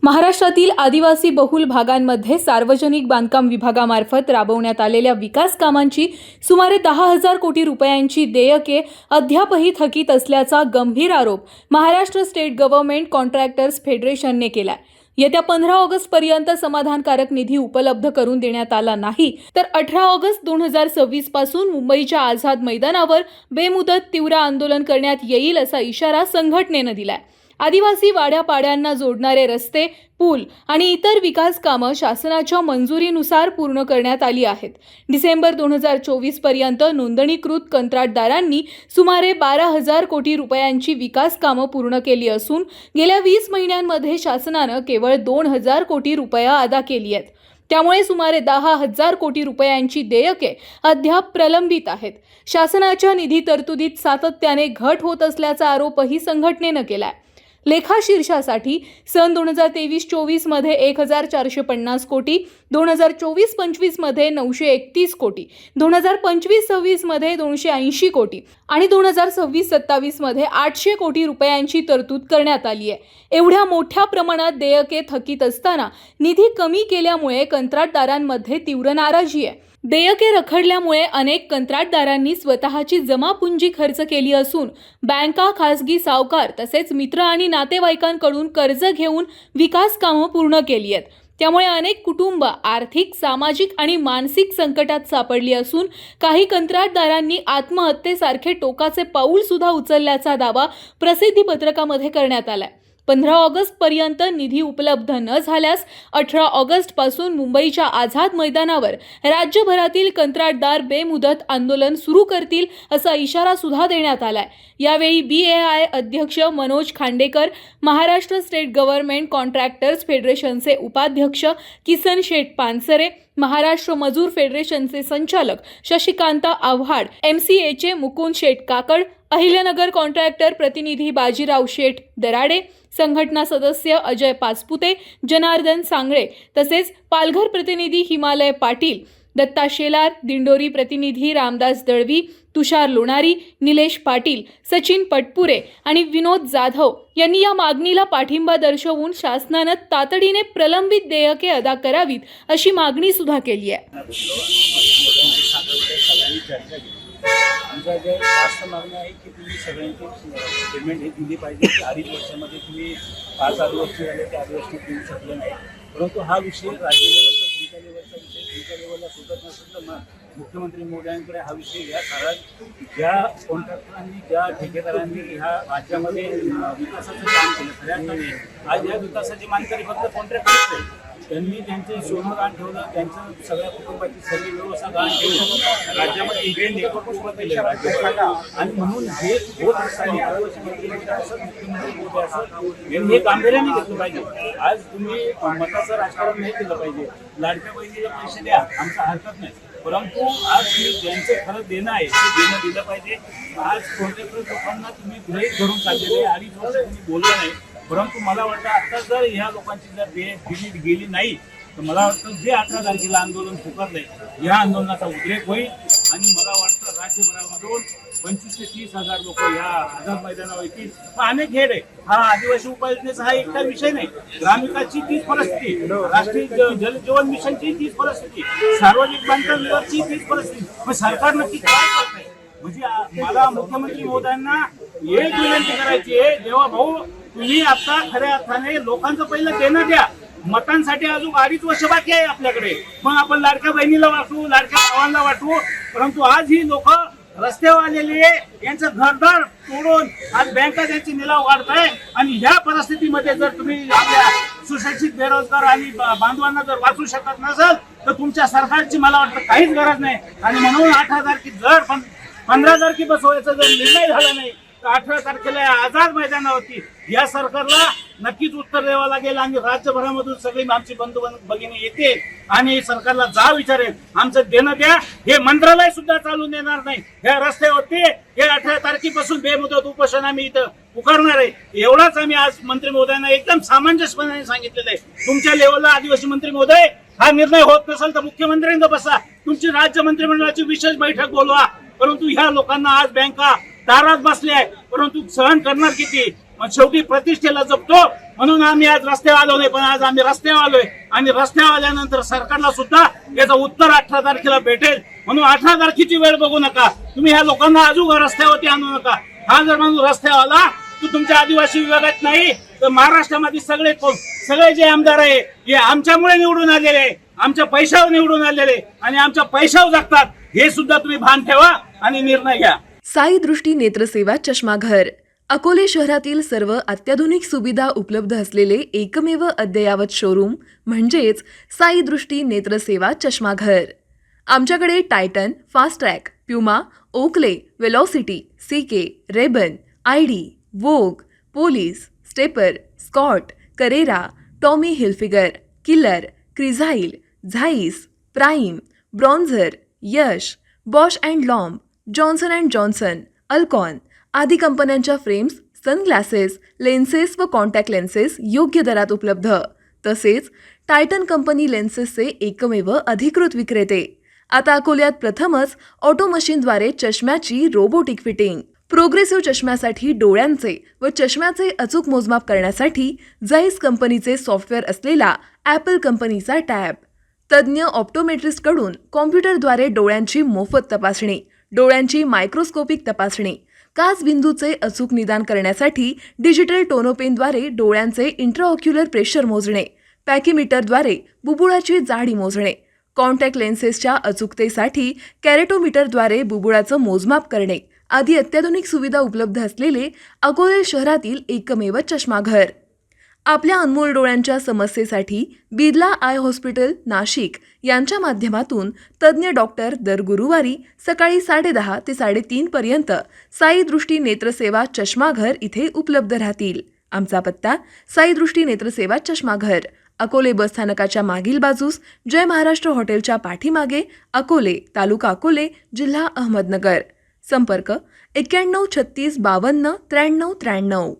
महाराष्ट्रातील आदिवासी बहुल भागांमध्ये सार्वजनिक बांधकाम विभागामार्फत राबवण्यात आलेल्या विकास कामांची सुमारे 10,000 कोटी रुपयांची देयके अद्यापही थकीत असल्याचा गंभीर आरोप महाराष्ट्र स्टेट गव्हर्नमेंट कॉन्ट्रॅक्टर्स फेडरेशनने केला। येत्या 15 ऑगस्टपर्यंत समाधानकारक निधी उपलब्ध करून देण्यात आला नाही तर 18 ऑगस्ट 2026 पासून मुंबईच्या आझाद मैदानावर बेमुदत तीव्र आंदोलन करण्यात येईल असा इशारा संघटनेने दिलाय। आदिवासी वाड्यापाड्यांना जोडणारे रस्ते, पूल आणि इतर विकास कामं शासनाच्या मंजुरीनुसार पूर्ण करण्यात आली आहेत। डिसेंबर 2024 पर्यंत नोंदणीकृत कंत्राटदारांनी सुमारे 12,000 कोटी रुपयांची विकास कामं पूर्ण केली असून गेल्या 20 महिन्यांमध्ये शासनाने केवळ 2,000 कोटी रुपये अदा केली आहेत। त्यामुळे सुमारे 10,000 कोटी रुपयांची देयके अद्याप प्रलंबित आहेत। शासनाच्या निधी तरतुदीत सातत्याने घट होत असल्याचा आरोपही संघटनेने केलाय। लेखाशीर्षासाठी सन 2023-24 मध्ये 1,450 कोटी, 2024-25 मध्ये 931 कोटी, 2025-26 मध्ये 280 कोटी आणि 2026-27 मध्ये 800 कोटी रुपयांची तरतूद करण्यात आली आहे। एवढ्या मोठ्या प्रमाणात देयके थकीत असताना निधी कमी केल्यामुळे कंत्राटदारांमध्ये तीव्र नाराजी आहे। देयके रखडल्यामुळे अनेक कंत्राटदारांनी स्वतःची जमापुंजी खर्च केली असून बँका, खासगी सावकार तसेच मित्र आणि नातेवाईकांकडून कर्ज घेऊन विकास कामं पूर्ण केली आहेत। त्यामुळे अनेक कुटुंब आर्थिक, सामाजिक आणि मानसिक संकटात सापडली असून काही कंत्राटदारांनी आत्महत्येसारखे टोकाचे पाऊल सुद्धा उचलल्याचा दावा प्रसिद्धी पत्रकामध्ये करण्यात आलाय। 15 ऑगस्ट पर्यंत निधी उपलब्ध न झाल्यास 18 ऑगस्ट पासून मुंबईच्या आझाद मैदानावर राज्यभरातील कंत्राटदार बेमुदत आंदोलन सुरू करतील असा इशारा सुद्धा देण्यात आलाय। यावेळी BAI अध्यक्ष Manoj Khandekar, Maharashtra state government contractors फेडरेशनचे उपाध्यक्ष किसन शेठ पानसरे, महाराष्ट्र मजूर फेडरेशनचे संचालक शशिकांत आव्हाड, MCAचे मुकुंद शेठ काकड, अहिल्यानगर कॉन्ट्रॅक्टर प्रतिनिधी बाजीराव शेठ दराडे, संघटना सदस्य अजय पाचपुते, जनार्दन सांगळे तसेच पालघर प्रतिनिधी हिमालय पाटील, दत्ता शेलार, दिंडोरी प्रतिनिधी रामदास दळवी, तुषार लोणारी, निलेश पाटील, सचिन पटपुरे आणि विनोद जाधव यांनी या मागणीला पाठिंबा दर्शवून शासनाने तातडीने प्रलंबित देयके अदा करावीत अशी मागणी सुद्धा केली आहे। आमचा जे जास्त मागणी आहे की तुम्ही सगळ्यांची पेमेंट हे दिली पाहिजे की 2.5 वर्षामध्ये तुम्ही 5 आदिवासी झाले ते आदिवासी देऊ शकले नाही। परंतु हा विषय राज्य लेवलचा, तुमच्या लेवलचा विषय तुमच्या लेवलला सुटत नसेल तर मुख्यमंत्री महोदयांकडे हा विषय या कारण ज्या कॉन्ट्रॅक्टरांनी, ज्या ठेकेदारांनी ह्या राज्यामध्ये विकासाचं काम केलं, खऱ्या आज या विकासाची मानकरी फक्त कॉन्ट्रॅक्टरच आहे। त्यांनी त्यांचे सोनं गाण ठेवलं, त्यांचं सगळ्या कुटुंबाची सगळी व्यवस्था गाण ठेवून राज्यामध्ये हे नेटवर्क उभं केलं राज्याला। आणि म्हणून हे होत असताना आदिवासी मंत्री असं, मुख्यमंत्री मोदी असं हे गांभीर्याने घेतलं पाहिजे। आज तुम्ही मताचं राजकारण नाही केलं पाहिजे। लाडक्या बहिणीला पैसे द्या, आमचा हरकत नाही, परंतु आज तुम्ही ज्यांचं खरं देणं आहे ते देणं दिलं पाहिजे। आज कॉन्ट्रॅक्टर लोकांना तुम्ही गृहीत धरून चाललेले 2.5 वर्ष तुम्ही बोललं नाही, परंतु मला वाटतं आता जर ह्या लोकांची जर दिली गेली नाही तर मला वाटतं जे 18 तारखेला आंदोलन पुकारलंय या आंदोलनाचा उद्रेक होईल आणि मला वाटतं राज्यभरामधून 25,000 ते 30,000 लोक या आझाद मैदानावर येतील। अनेक हेड आहे, हा आदिवासी उपाययोजनेचा हा एकटा विषय नाही। ग्रामविकासची तीच परिस्थिती, राष्ट्रीय जल जीवन मिशनची तीच परिस्थिती, सार्वजनिक बांधकाम विभागाची तीच परिस्थिती। मग सरकार नक्की काय करतंय? म्हणजे मला मुख्यमंत्री महोदयांना एक विनंती करायची आहे, देवा भाऊ तुम्ही आता खऱ्या अर्थाने लोकांचं पहिलं देणं द्या। मतांसाठी अजून 2.5 वर्ष बाकी आहे आपल्याकडे, मग आपण लाडक्या बहिणीला वाटू, लाडक्या भावांना वाटू, परंतु आज ही लोक रस्त्यावर आलेली आहे, यांचं घरदार तोडून आज बँका त्यांची निलाव वाढताय। आणि ह्या परिस्थितीमध्ये जर तुम्ही आपल्या सुशिक्षित बेरोजगार आणि बांधवांना जर वाचू शकत नसाल तर तुमच्या सरकारची मला वाटतं काहीच गरज नाही। आणि म्हणून 18 तारखे जर 15 तारखे बसवायचा जर निर्णय झाला नाही तर 18 तारखेला आझाद मैदानावरती या सरकारला नक्कीच उत्तर द्यावं लागेल। आणि राज्यभरामधून सगळी आमची बंधू भगिनी येते आणि सरकारला जा विचारेल, आमचं देणं द्या। हे मंत्रालय सुद्धा चालू देणार नाही। या रस्त्यावरती हे 18 तारखेपासून बेमुदत उपोषण आम्ही इथं पुकारणार आहे। एवढाच आम्ही आज मंत्री महोदयांना एकदम सामंजस्यपणे सांगितलेलं आहे। तुमच्या लेवलला आदिवासी मंत्री महोदय हा निर्णय होत नसेल तर मुख्यमंत्र्यांना बसा, तुमची राज्य मंत्रिमंडळाची विशेष बैठक बोलवा, परंतु ह्या लोकांना आज बँका दारात बसल्या आहे, परंतु सहन करणार किती? मग शेवटी प्रतिष्ठेला जपतो म्हणून आम्ही आज रस्त्यावर आलो नाही, पण आज आम्ही रस्त्यावर आलोय आणि रस्त्यावर आल्यानंतर सरकारला सुद्धा याचं उत्तर 18 तारखेला भेटेल. म्हणून 18 तारखेची वेळ बघू नका. तुम्ही ह्या लोकांना अजून रस्त्यावरती आणू नका. हा जर माणूस रस्त्यावर आला तो तुमच्या आदिवासी विभागात नाही तर महाराष्ट्रामध्ये सगळे जे आमदार आहे हे आमच्यामुळे निवडून आलेले आहे, आमच्या पैशावर निवडून आलेले आणि आमच्या पैशावर जगतात. हे सुद्धा तुम्ही भान ठेवा आणि निर्णय घ्या. साई दृष्टी नेत्रसेवा चष्माघर अकोले शहरातील सर्व अत्याधुनिक सुविधा उपलब्ध असलेले एकमेव अद्ययावत शोरूम म्हणजेच साई दृष्टी नेत्रसेवा चष्माघर. आमच्याकडे Titan, Fastrack, Puma, Oakley, Velocity, CK, Ray-Ban, ID, Vogue, Police, Stepper, Scott, Carrera, Tommy Hilfiger, Killer, Crizal, Zeiss, Prime, Bronzer, Yash, Bausch and Lomb, Johnson and Johnson, Alcon आदी कंपन्यांच्या फ्रेम्स, सनग्लासेस, लेन्सेस व contact lenses योग्य दरात उपलब्ध. तसेच Titan company लेन्सेसचे एकमेव अधिकृत विक्रेते. आता अकोल्यात प्रथमच ऑटो मशीनद्वारे चष्म्याची रोबोटिक फिटिंग. प्रोग्रेसिव्ह चष्म्यासाठी डोळ्यांचे व चष्म्याचे अचूक मोजमाप करण्यासाठी जाईस कंपनीचे सॉफ्टवेअर असलेला ॲपल कंपनीचा टॅब. तज्ज्ञ ऑप्टोमेट्रिस्टकडून कॉम्प्युटरद्वारे डोळ्यांची मोफत तपासणी, डोळ्यांची मायक्रोस्कोपिक तपासणी, काच बिंदूचे अचूक निदान करण्यासाठी डिजिटल टोनोपेनद्वारे डोळ्यांचे इंट्राऑक्युलर प्रेशर मोजणे, पॅकीमीटरद्वारे बुबुळाची जाडी मोजणे, कॉन्टॅक्ट लेन्सेसच्या अचूकतेसाठी कॅरेटोमीटरद्वारे बुबुळाचं मोजमाप करणे आदी अत्याधुनिक सुविधा उपलब्ध असलेले अकोले शहरातील एकमेव चष्माघर. आपल्या अनमोल डोळ्यांच्या समस्येसाठी बिर्ला आय हॉस्पिटल नाशिक यांच्या माध्यमातून तज्ज्ञ डॉक्टर दर गुरुवारी सकाळी 10:30 ते 3:30 पर्यंत साई दृष्टी नेत्रसेवा चष्माघर इथे उपलब्ध राहतील. आमचा पत्ता साई दृष्टी नेत्रसेवा चष्माघर, अकोले बसस्थानकाच्या मागील बाजूस, जय महाराष्ट्र हॉटेलच्या पाठीमागे, अकोले, तालुका अकोले, जिल्हा अहमदनगर. संपर्क 91 36 52 93 93.